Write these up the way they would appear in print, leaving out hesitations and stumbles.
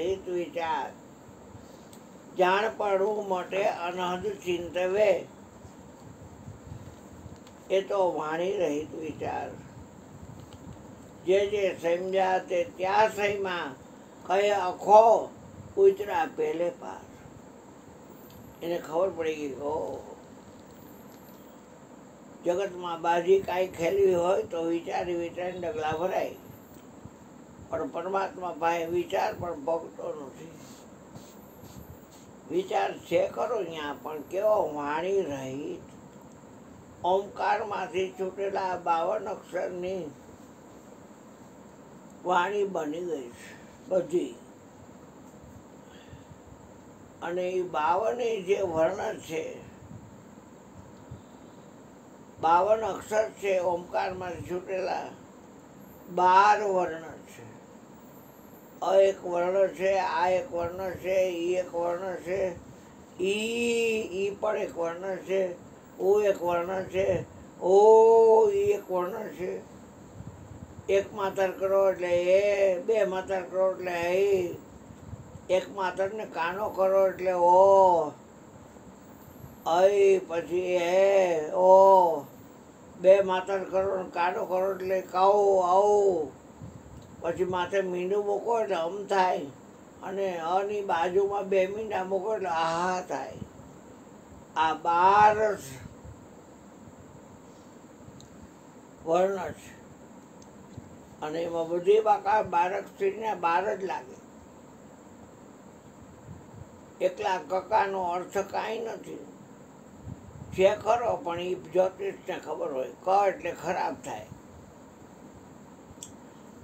રહિત વિચાર, જાણ પડવું માટે અનહદ ચિંતવે, એ તો વાણી રહિત વિચાર. જે સમજ્યા તે ત્યાં સહીમાં કહે અખો ઉતરા પહેલે પાર. એને ખબર પડી ગઈ હો જગતમાં બાજી કાંઈ ખેલવી હોય તો વિચારી વિચારીને ડગલા ભરાય, પણ પરમાત્મા પાસે વિચાર પણ ભોગતો નથી. વિચાર છે ખરો અહીંયા, પણ કેવો વાણી રહિત. ઓમકારમાંથી છૂટેલા 52 અક્ષરની વાણી બની ગઈ છે બધી. અને એ 52 જે વર્ણ છે, 52 અક્ષર છે ઓમકારમાંથી છૂટેલા, 12 વર્ણ છે. અ એક વર્ણ છે, આ એક વર્ણ છે, ઈ એક વર્ણ છે, ઈ પણ એક વર્ણ છે, ઓ એક વર્ણ છે, ઓ ઈ એક વર્ણ છે. એક માતર કરો એટલે એ, બે માતર કરો એટલે ઈ, એક માતરને કાનો કરો એટલે ઓ, અઈ પછી એ ઓ, બે માતર કરો કાનો કરો એટલે કઉ આવું, પછી માથે મીંડું મૂકો એટલે અમ થાય, અને અની બાજુમાં 2 મીંડા મૂકો એટલે આહા થાય. આ 12 વર્ણ છે. અને એમાં બધી બાકા 12 સ્ત્રીને 12 જ લાગે. એકલા કકાનો અર્થ કાંઈ નથી. છે ખરો, પણ એ જ્યોતિષને ખબર હોય. ક એટલે ખરાબ થાય,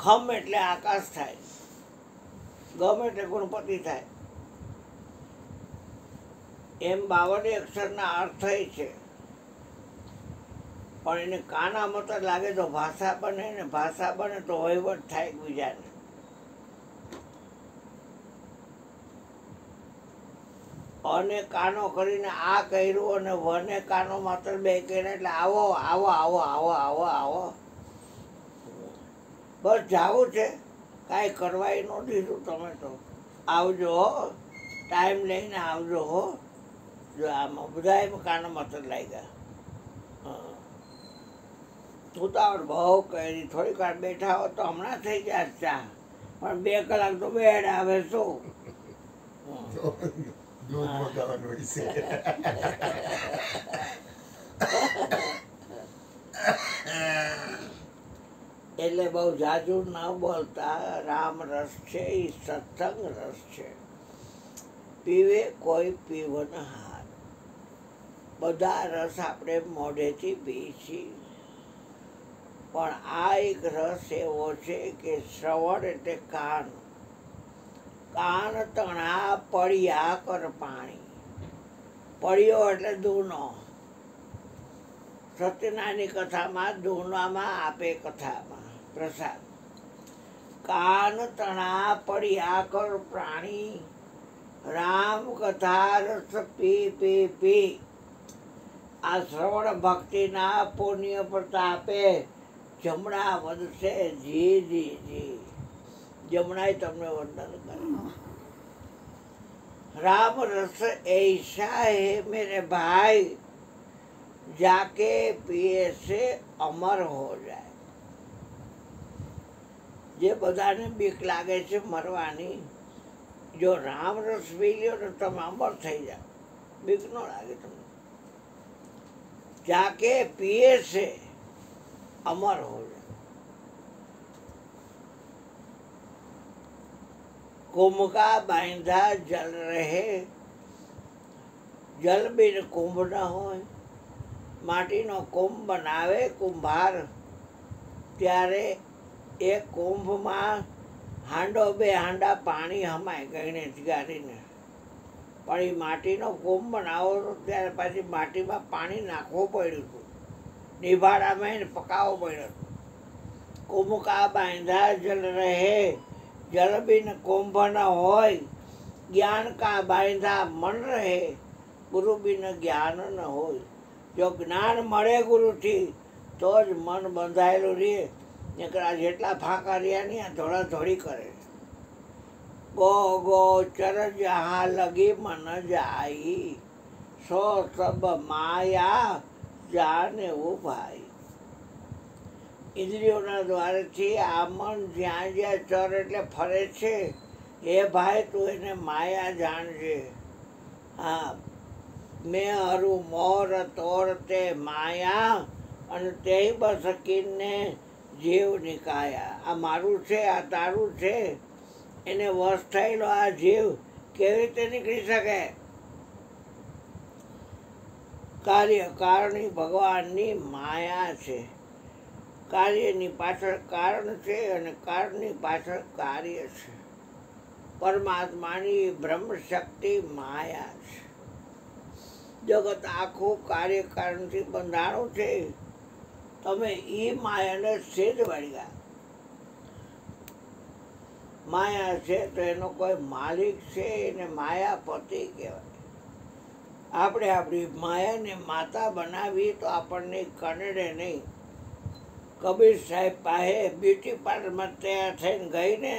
ખમ એટલે આકાશ થાય, ગમ એટલે ગુણપતિ થાય. એમ 52 અક્ષરના અર્થ છે. પણ એને કાના મત લાગે તો ભાષા બને, ને ભાષા બને તો વહીવટ થાય એકબીજાને. અને કાનો કરીને આ કર્યું, અને વને કાનો માત્ર 2 કર્યા એટલે આવો આવો આવો આવો આવો આવો. બસ જાવું છે, કાંઈ કરવાય ન દીધું. તમે તો આવજો હો, ટાઈમ લઈને આવજો હો. જો આમાં બધા કાનો માત્ર લાગ્યા. ઉતાવળ બહુ કરી, થોડીક વાર બેઠા હો તો હમણાં થઈ જાય ચા, પણ 2 કલાક તો બેડ આવે શું. એટલે બહુ જાજુ ન બોલતા. રામ રસ છે એ સત્સંગ રસ છે. પીવે કોઈ પીવન હાર. બધા રસ આપણે મોઢેથી પી છીએ, પણ આ એક રસ એવો છે કે શ્રવણ એટલે કાન. કાન તણા પડ્યા કર પાણી. પડ્યો એટલે દૂનો. સત્યનારાયણની કથામાં દૂનામાં આપે કથામાં પ્રસાદ. કાન તણા પડ્યા કર પ્રાણી, રામ કથા રસ પી પી પી. આ શ્રવણ ભક્તિના પુણ્ય પ્રતાપે જમણા વધશે જી જી જી. જમણાય તમને વંદન કરે. राम रस ऐसा है मेरे भाई, जाके पिए से अमर हो जाए. જે બધાને બીક લાગે છે મરવાની, જો રામ રસ પી લ્યો તો તમે અમર થઈ જાઓ. બીક ન લાગે તમને. જાકે पिए से अमर हो जाए. कुंभ का बांधा जल रहे, जल बिन कुंभ न હોય. માટીનો કુંભ બનાવે કુંભાર, ત્યારે એ કુંભમાં હાંડો 2 હાંડા પાણી હમાય ગણીને ગાળીને. પણ એ માટીનો કુંભ બનાવો ત્યારે પાછી માટીમાં પાણી નાખવું પડ્યું હતું, નિભાડામાં એને પકાવવો પડ્યો હતો. કુંભ કા બાંધા જલ રહે, જલ બિન કુંભ ન હોય. જ્ઞાન કા બાંધા મન રહે, ગુરુ બિન જ્ઞાન ન હોય. જો જ્ઞાન મળે ગુરુથી તો જ મન બંધાયેલું રહે. નકર જેટલા ફાંકા રહ્યા નહીં આ ધોળાધોળી કરે. गो गोचर जहाँ लगी मन जाई, सो सब माया जाने उभाई। ઇન્દ્રિયોના દ્વારાથી આ મન જ્યાં જ્યાં ચર એટલે ફરે છે, એ ભાઈ તું એને માયા જાણજે. હા, મેં હરું મોર તોર તે માયા, અને તે બસકીને જીવ નિકાયા. આ મારું છે, આ તારું છે, એને વશ થયેલો આ જીવ કેવી રીતે નીકળી શકે? કાર્યકારણી ભગવાનની માયા છે. કાર્યની પાછળ કારણ છે અને કારણની પાછળ કાર્ય છે. પરમાત્માની બ્રહ્મ શક્તિ માયા છે. જગત આખું કાર્યકારણથી બંધાણું છે. તમે એ માયાને સેજ વળ્યા. માયા છે તો એનો કોઈ માલિક છે, એને માયાપતિ કહેવાય. આપણે આપણી માયાને માતા બનાવી તો આપણને કનડે નહીં. કબીર સાહેબ પાસે બ્યુટી પાર્લરમાં તૈયાર થઈને ગઈ ને,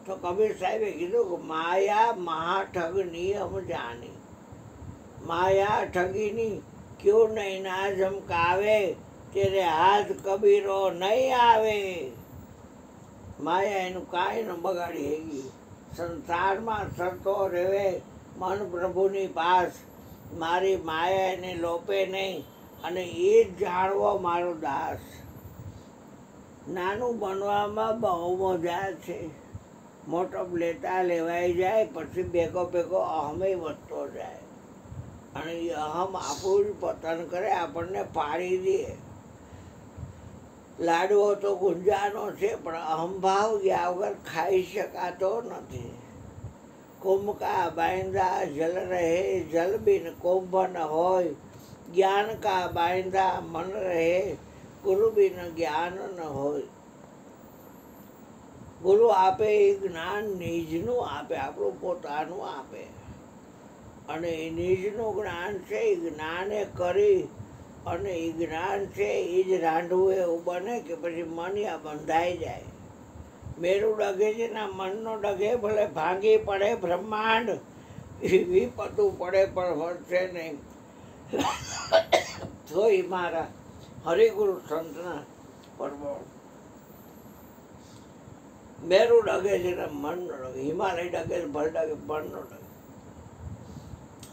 તો કબીર સાહેબે કીધું કે માયા મહાઠગ નિયમ જાની. માયા ઠગીની ક્યું નહીં ના ઝમકાવે, તેરે હાથ કબીરો નહીં આવે. માયા એનું કાંઈ ન બગાડી હેગી. સંસારમાં સરતો રહેવે મન પ્રભુની પાસ. મારી માયા એને લોપે નહીં, અને એ જ જાણવો મારો દાસ. નાનું બનવામાં બહુ મજા છે. મોટો લેતા લેવાઈ જાય, પછી ભેગો ભેગો અહમે વધતો જાય, અને એ અહમ આપણું જ પતન કરે, આપણને પાડી દે. લાડવો તો ગુંજાનો છે, પણ અહંભાવ ગયા વગર ખાઈ શકાતો નથી. કુંભ કા બાંધા જલ રહે, જલ બિન કુંભ ન હોય. જ્ઞાન કા બાંધા મન રહે, ગુરુ બિન જ્ઞાન ન હોય. ગુરુ આપે એ જ્ઞાન નિજનું આપે, આપણું પોતાનું આપે. અને એ નિજનું જ્ઞાન છે, એ જ્ઞાને કરી, અને એ જ્ઞાન છે એ જ રાંધવું એવું બને કે પછી મન યા બંધાઈ જાય. મેરું ડગે છે ને મનનો ડગે, ભલે ભાંગી પડે બ્રહ્માંડ, વિપતું પડે પણ વર્તે નહીં. તોય મારા હરિગુરુ સંતના પરમાણ. મેરું ડગે છે ને મનનો ડગે, હિમાલય ડગે ભલે ડગે મનનો ડગે.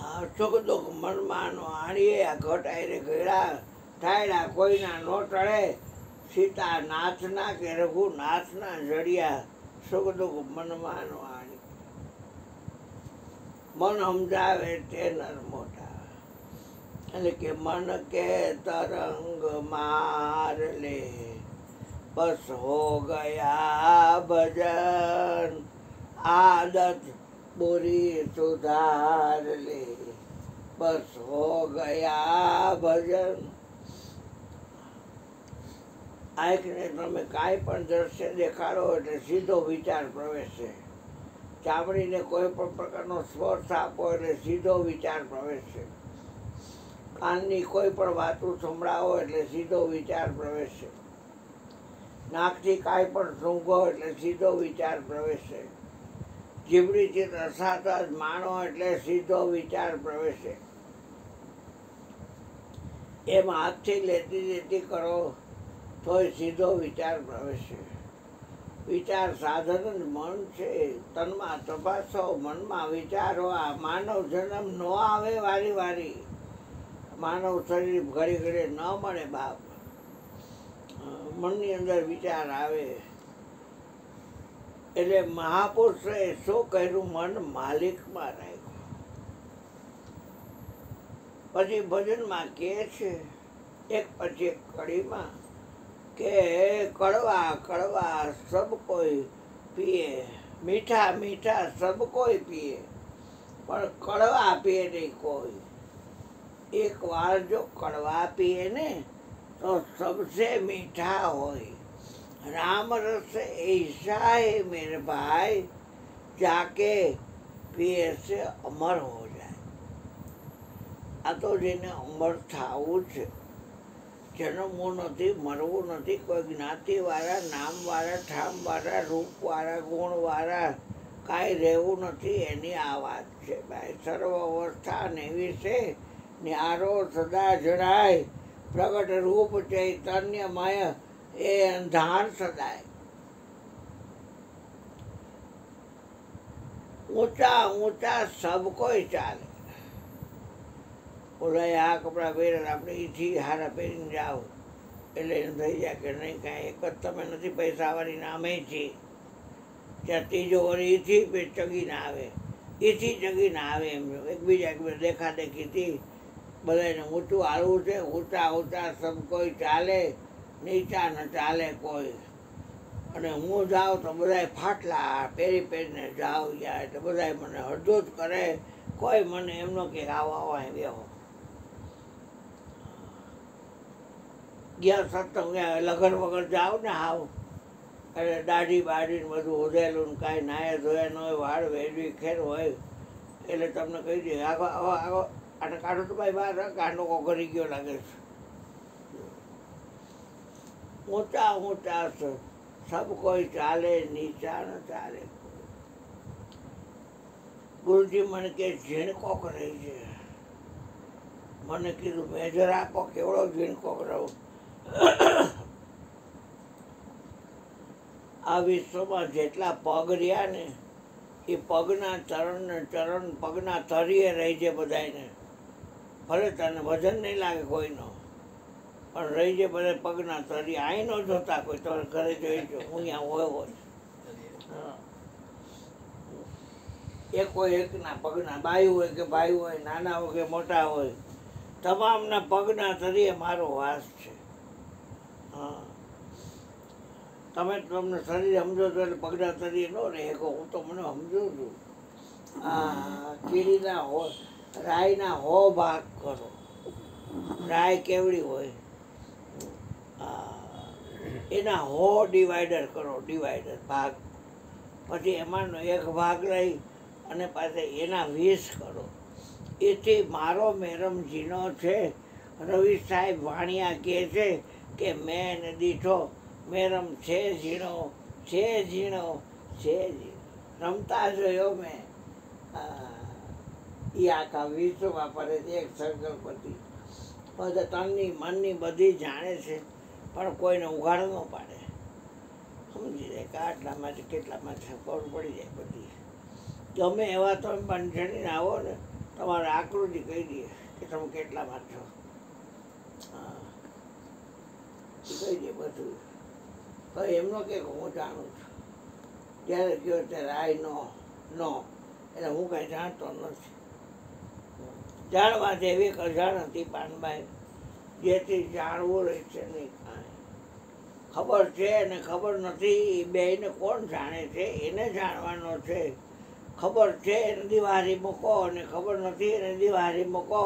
આ સુખ દુઃખ મનમાં આણીએ, આ ઘટાઈ રે ઘેડા ઠાયડા કોઈના નો ટળે. સીતા નાથના કે રઘુનાથના જડિયા, સુખ દુઃખ મનમાં આણી. મન સમજાવે તે નર મોટા, એટલે કે મન કે તરંગ માર લે, બસ હો ગયા ભજન. આદત बुरी सुधार ले, बस हो ગયા ભજન. આંખને તમે કાંઈ પણ દ્રશ્ય દેખાડો એટલે સીધો વિચાર પ્રવેશે. ચામડીને કોઈ પણ પ્રકારનો સ્પર્શ આપો એટલે સીધો વિચાર પ્રવેશે. કાનની કોઈ પણ વાતું સંભળાવો એટલે સીધો વિચાર પ્રવેશે. નાકથી કાંઈ પણ સૂંઘો એટલે સીધો વિચાર પ્રવેશે. જીભડીથી રસાતા જ માણો એટલે સીધો વિચાર પ્રવેશે. એમ હાથથી લેતી દેતી કરો તોય સીધો વિચાર પ્રવેશે. વિચાર સાધન જ મન છે. તનમાં તપાસો, મનમાં વિચારો. આ માનવ જન્મ ન આવે વારી વારી. માનવ શરીર ઘડી ઘડી ન મળે બાપ. મનની અંદર વિચાર આવે. એટલે મહાપુરુષે શું કર્યું? મન માલિકમાં રાખ્યું. પછી ભજનમાં કહે છે એક પછી એક કડીમાં કે કડવા કડવા સબ કોઈ પીએ, મીઠા મીઠા સબ કોઈ પીએ, પણ કડવા પીએ નહીં કોઈ. એક વાર જો કડવા પીએ ને તો સબસે મીઠા હોય. राम रस ऐसा है मेरे भाई, जाके पिए से अमर हो जाए. આ તો જેને અમર થવું છે, જન્મવું નથી, મરવું નથી. કોઈ જ્ઞાતિવાળા, નામવાળા, ઠામવાળા, રૂપવાળા, ગુણવાળા, કાંઈ રહેવું નથી એની આ વાત છે ભાઈ. સર્વ અવસ્થા ને વિશે ન્યારો સદા જણાય, પ્રગટ રૂપ ચૈતન્યમય એ અંધાર સદાય. ઊંચા ઊંચા સબ કોઈ ચાલે. ઓલા આ કપડાં પહેરે આપણે એથી હારા પહેરીને જાઓ એટલે એમ થઈ જાય કે નહીં કાંઈ એક જ તમે નથી પૈસાવાળી નામે છીએ. ત્યાં ત્રીજો વળી એથી ચગીને આવે, એથી ચગીને આવે એમ એકબીજા દેખાદેખીથી બધાને ઊંચું હાલવું છે. ઊંચા ઊંચા સબ કોઈ ચાલે, નીચા ન ચાલે કોઈ. અને હું જાઉં તો બધાય ફાટલા પહેરીને જાઉં જાય એટલે બધાય મને અડધો જ કરે. કોઈ મને એમનો કે આવો આવો એમ બેહો. ગયા સત્સંગ લગન વગર જાઓ ને આવ એટલે દાઢી બાઢીને બધું ઉધેલું ને કાંઈ નાયા ધોયા ન હોય, વાળ વેડવી ખેર હોય એટલે તમને કહી દે આગો આવો આવો આને કાઢો તો ભાઈ બહાર કાંડો કરી ગયો લાગે છે. ઊંચા ઊંચા સબ કોઈ ચાલે, નીચા ન ચાલે. ગુરુજી મને કે ઝીણકો કરે છે. મને કીધું મેજર આપો કેવડો ઝીણકો કરાવું. આ વિશ્વમાં જેટલા પગ રહ્યા ને એ પગના ચરણ પગના તરીએ રહી છે બધાને. ભલે તને વજન નહીં લાગે કોઈનો, પણ રહી છે બધા પગના તરી. અહીં ન જોતા કોઈ તમે ઘરે જોઈજો, હું અહીંયા હોય હા. એક હોય એકના પગના, બાઈ હોય કે ભાઈ હોય, નાના હોય કે મોટા હોય, તમામના પગના તરીએ મારો વાસ છે. હા, તમે તમને શરીર સમજો છો એટલે પગના તરીએ ન રહે. હું તો મને સમજું છું. હા, કીડીના રાયના હો ભાગ કરો. રાય કેવડી હોય એના હો ડિવાઈડર કરો, ડિવાઈડર ભાગ. પછી એમાંનો એક ભાગ લઈ અને પાછા એના 20 કરો. એથી મારો મેરમ ઝીણો છે. રવિ સાહેબ વાણિયા કહે છે કે મેં એને દીઠો મેરમ છે ઝીણો, છે ઝીણો, છે ઝીણો. રમતા જોયો મેં. એ આખા વિશ્વમાં પડે છે એક સંકલ્પથી. બધા તનની મનની બધી જાણે છે પણ કોઈને ઉઘાડ ન પાડે. સમજી જાય કે આટલામાં કેટલામાં ખબર પડી જાય બધી. ગમે એવા તમે બંધણીને આવો ને તમારે આકૃતિ કહી દે કે તમે કેટલામાં છો. હા, કહી દે બધું. કઈ એમનો કે હું જાણું છું. જ્યારે કહ્યો ત્યારે આઈ નો એટલે હું કાંઈ જાણતો નથી. જાણવા જેવી એક અજાણ હતી પાનબાઈ, જેથી જાણવું રહે છે નહીં કાંઈ. ખબર છે અને ખબર નથી બેયને કોણ જાણે છે? એને જાણવાનો છે. ખબર છે એને દિવાળી મૂકો અને ખબર નથી એને દિવાળી મૂકો.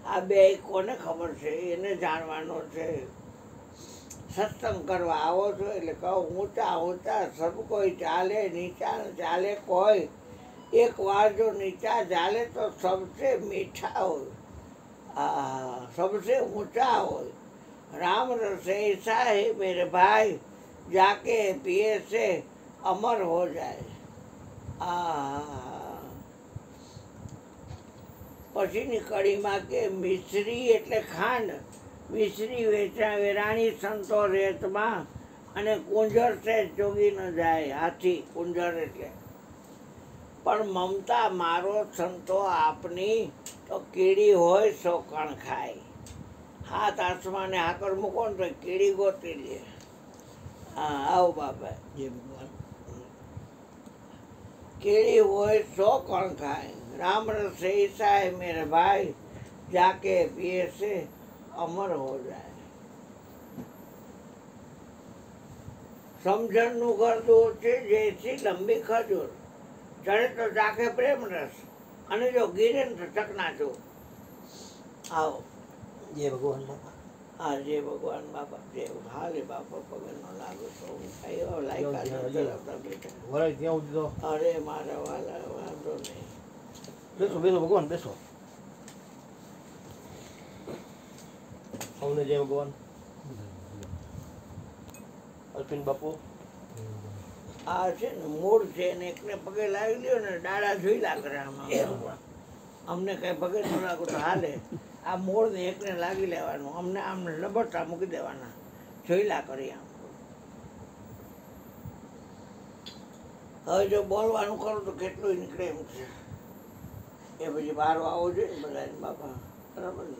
આ બે કોને ખબર છે? એને જાણવાનો છે. સત્સંગ કરવા આવો છો એટલે કહો ઊંચા ઊંચા સબ કોઈ ચાલે, નીચા ચાલે કોઈ. એક વાર જો નીચા ચાલે તો સબસે મીઠા હોય, सबसे ऊंचा हो. राम रस ऐसा है मेरे भाई, जाके पिए से अमर हो जाए. पछीनी कड़ीમાં કે મિશ્રી એટલે ખાંડ. મિશ્રી વેરાણી સંતો રેતમાં અને કુંજર છે ચોગી ન જાય. હાથી કુંજર એટલે. પણ મમતા મારો સંતો આપની તો કીડી હોય સો કણ ખાય. હાથ આસમાને હાકર મૂકો ને તો કીડી ગોતી લે. હા, આવો બાપા. જય ભગવાન. કીડી હોય સો કણ ખાય. राम रस ऐसा है मेरे भाई, जाके पिए से अमर हो जाए. સમજણનું ઘર દૂર છે જેથી લંબી ખજૂર. ચડે તો ચાખે પ્રેમ રસ અને જો ગીરે તો ચકનાચૂર. આવો. જય ભગવાન બાપા. હા, જય ભગવાન બાપા. જય હાલે બાપા પગે ન લાગુ તો હું લાયકા બેઠા. અરે મારા વાલા વાંધો નહીં. બેસો બેસો ભગવાન બેસો. સૌને જય ભગવાન. અલ્પિન બાપુ આ છે ને મૂળ છે ને એકને પગે લાવી લ્યો ને ડાળા જોઈલા કરે આમાં અમને કઈ પગે ન લાગો તો હાલે આ મૂળ ને એકને લાગી લેવાનું અમને આમ લબડતા મૂકી દેવાના જોઈલા કરી આમ હવે જો બોલવાનું કરું તો કેટલું નીકળે એમ છે એ પછી બહાર આવવો જોઈએ ને બધા બાપા બરાબર ને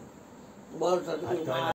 બોલ સદગુરુ